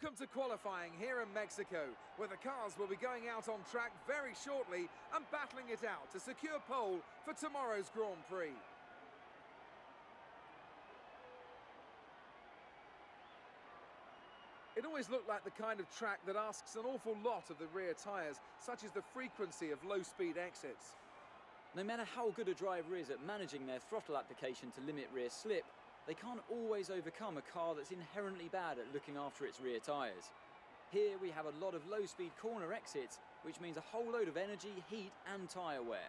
Welcome to qualifying here in Mexico, where the cars will be going out on track very shortly and battling it out to secure pole for tomorrow's Grand-Pri. It always looked like the kind of track that asks an awful lot of the rear tyres, such as the frequency of low-speed exits. No matter how good a driver is at managing their throttle application to limit rear slip, they can't always overcome a car that's inherently bad at looking after its rear tyres. Here we have a lot of low-speed corner exits, which means a whole load of energy, heat and tyre wear.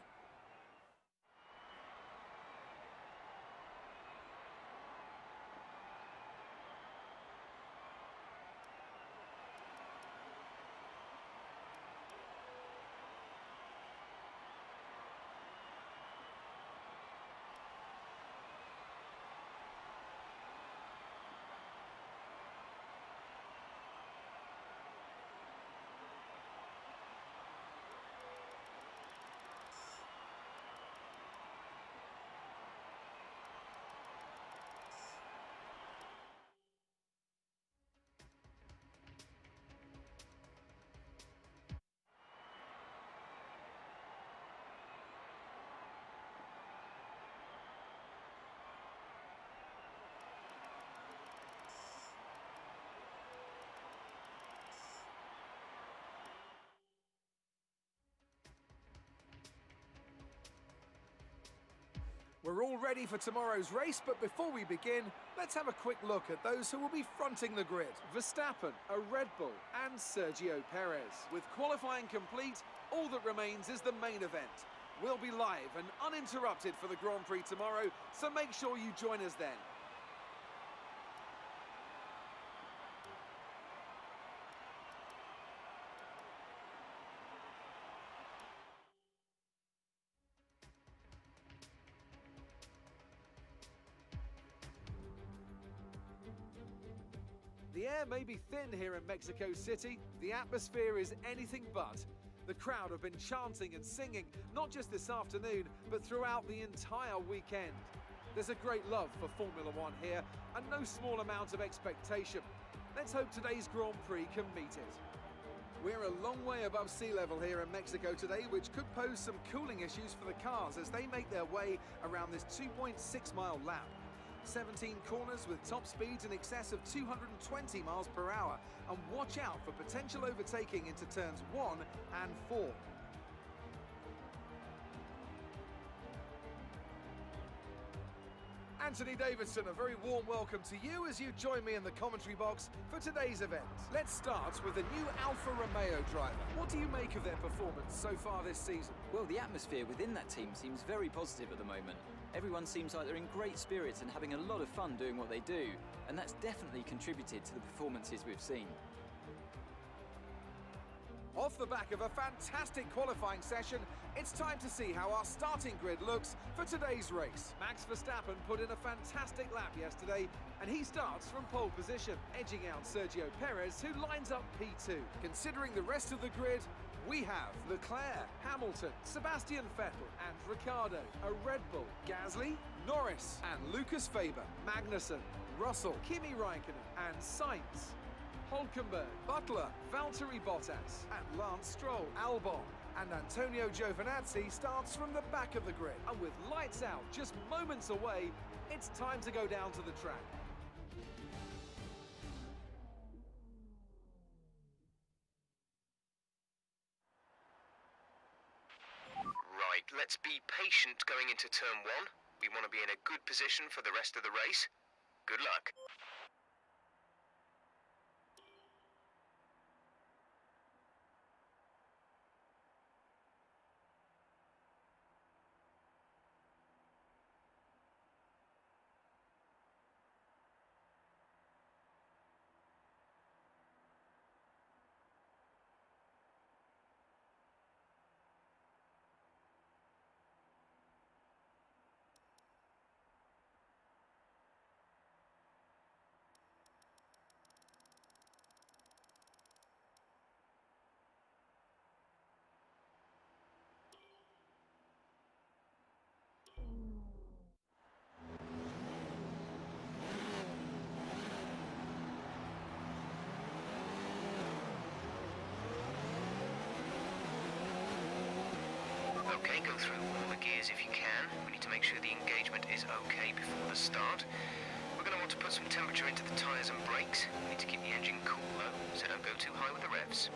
We're all ready for tomorrow's race, but before we begin, let's have a quick look at those who will be fronting the grid. Verstappen, a Red Bull, and Sergio Perez. With qualifying complete, all that remains is the main event. We'll be live and uninterrupted for the Grand Prix tomorrow, so make sure you join us then. The air may be thin here in Mexico City, the atmosphere is anything but. The crowd have been chanting and singing, not just this afternoon, but throughout the entire weekend. There's a great love for Formula One here, and no small amount of expectation. Let's hope today's Grand Prix can meet it. We're a long way above sea level here in Mexico today, which could pose some cooling issues for the cars as they make their way around this 2.6-mile lap. 17 corners with top speeds in excess of 220 miles per hour, and watch out for potential overtaking into turns 1 and 4. Anthony Davidson, a very warm welcome to you as you join me in the commentary box for today's event. Let's start with the new Alfa Romeo driver. What do you make of their performance so far this season? Well, the atmosphere within that team seems very positive at the moment. Everyone seems like they're in great spirits and having a lot of fun doing what they do, and that's definitely contributed to the performances we've seen. Off the back of a fantastic qualifying session, it's time to see how our starting grid looks for today's race. Max Verstappen put in a fantastic lap yesterday, and he starts from pole position, edging out Sergio Perez, who lines up P2. Considering the rest of the grid, we have Leclerc, Hamilton, Sebastian Vettel and Ricciardo, a Red Bull, Gasly, Norris and Lucas Faber, Magnussen, Russell, Kimi Raikkonen and Sainz, Hülkenberg, Butler, Valtteri Bottas and Lance Stroll. Albon and Antonio Giovinazzi starts from the back of the grid, and with lights out just moments away, it's time to go down to the track. Right, let's be patient going into turn 1. We want to be in a good position for the rest of the race. Good luck. through all the gears if you can. We need to make sure the engagement is okay before the start. We're going to want to put some temperature into the tyres and brakes. We need to keep the engine cool though, so don't go too high with the revs.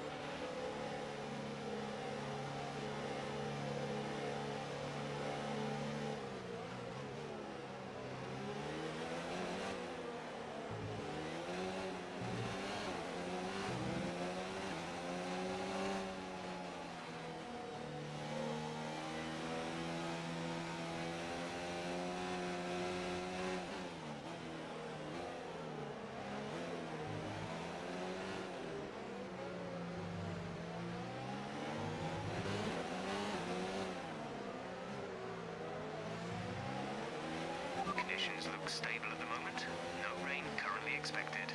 Conditions look stable at the moment. No rain currently expected.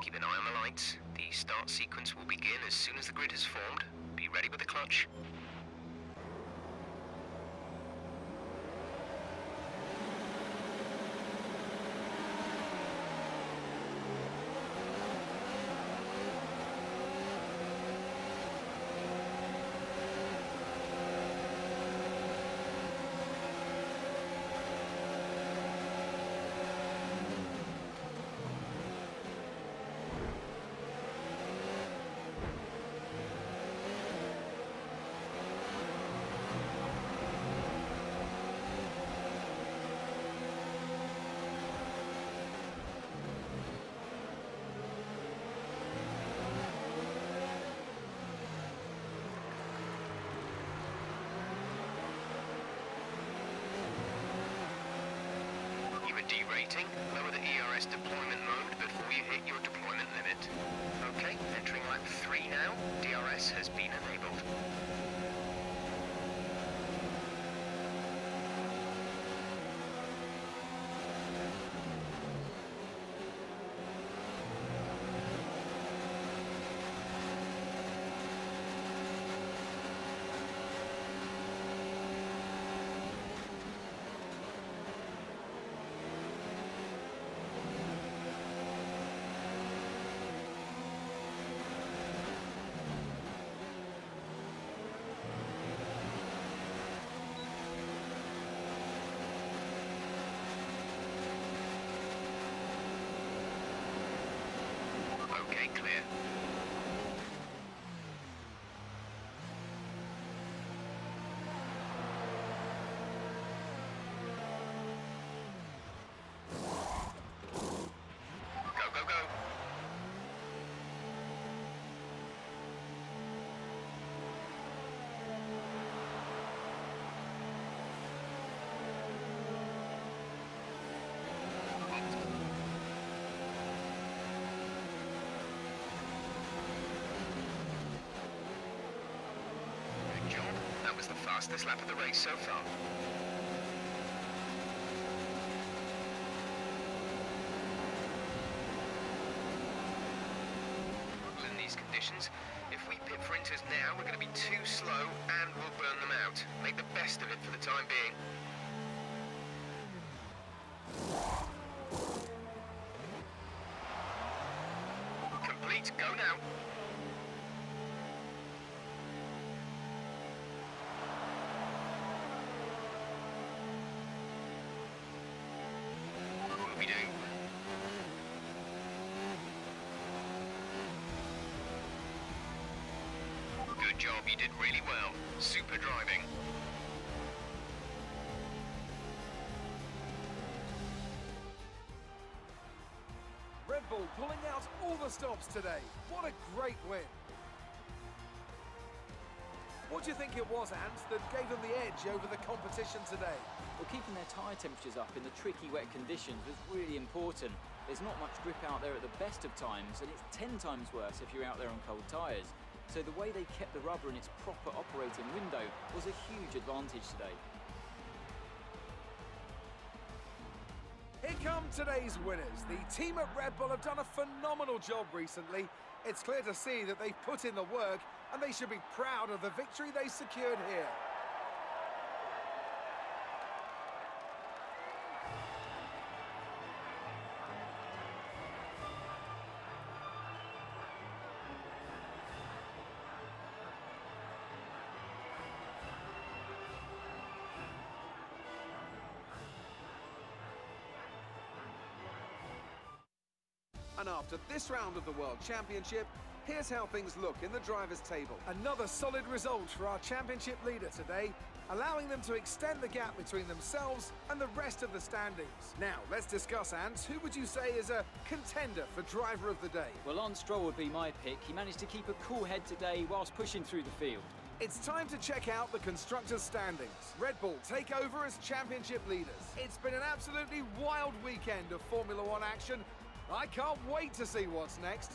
Keep an eye on the lights. The start sequence will begin as soon as the grid has formed. Be ready with the clutch. Derating, lower the ERS deployment mode before you hit your deployment limit. Okay, entering lap 3 now. DRS has been enabled. Okay, clear. Go, go, go. That was the fastest lap of the race so far. In these conditions, if we pit for inters now, we're going to be too slow and we'll burn them out. Make the best of it for the time being. Complete, go now. Good job. You did really well. Super driving. Red Bull pulling out all the stops today. What a great win. What do you think it was, Ant, that gave them the edge over the competition today? Well, keeping their tyre temperatures up in the tricky wet conditions was really important. There's not much grip out there at the best of times, and it's 10 times worse if you're out there on cold tyres. So the way they kept the rubber in its proper operating window was a huge advantage today. Here come today's winners. The team at Red Bull have done a phenomenal job recently. It's clear to see that they've put in the work, and they should be proud of the victory they secured here. And after this round of the World Championship, here's how things look in the drivers' table. Another solid result for our championship leader today, allowing them to extend the gap between themselves and the rest of the standings. Now, let's discuss, Ant. Who would you say is a contender for driver of the day? Well, Lance Stroll would be my pick. He managed to keep a cool head today whilst pushing through the field. It's time to check out the Constructors Standings. Red Bull take over as championship leaders. It's been an absolutely wild weekend of Formula One action. I can't wait to see what's next.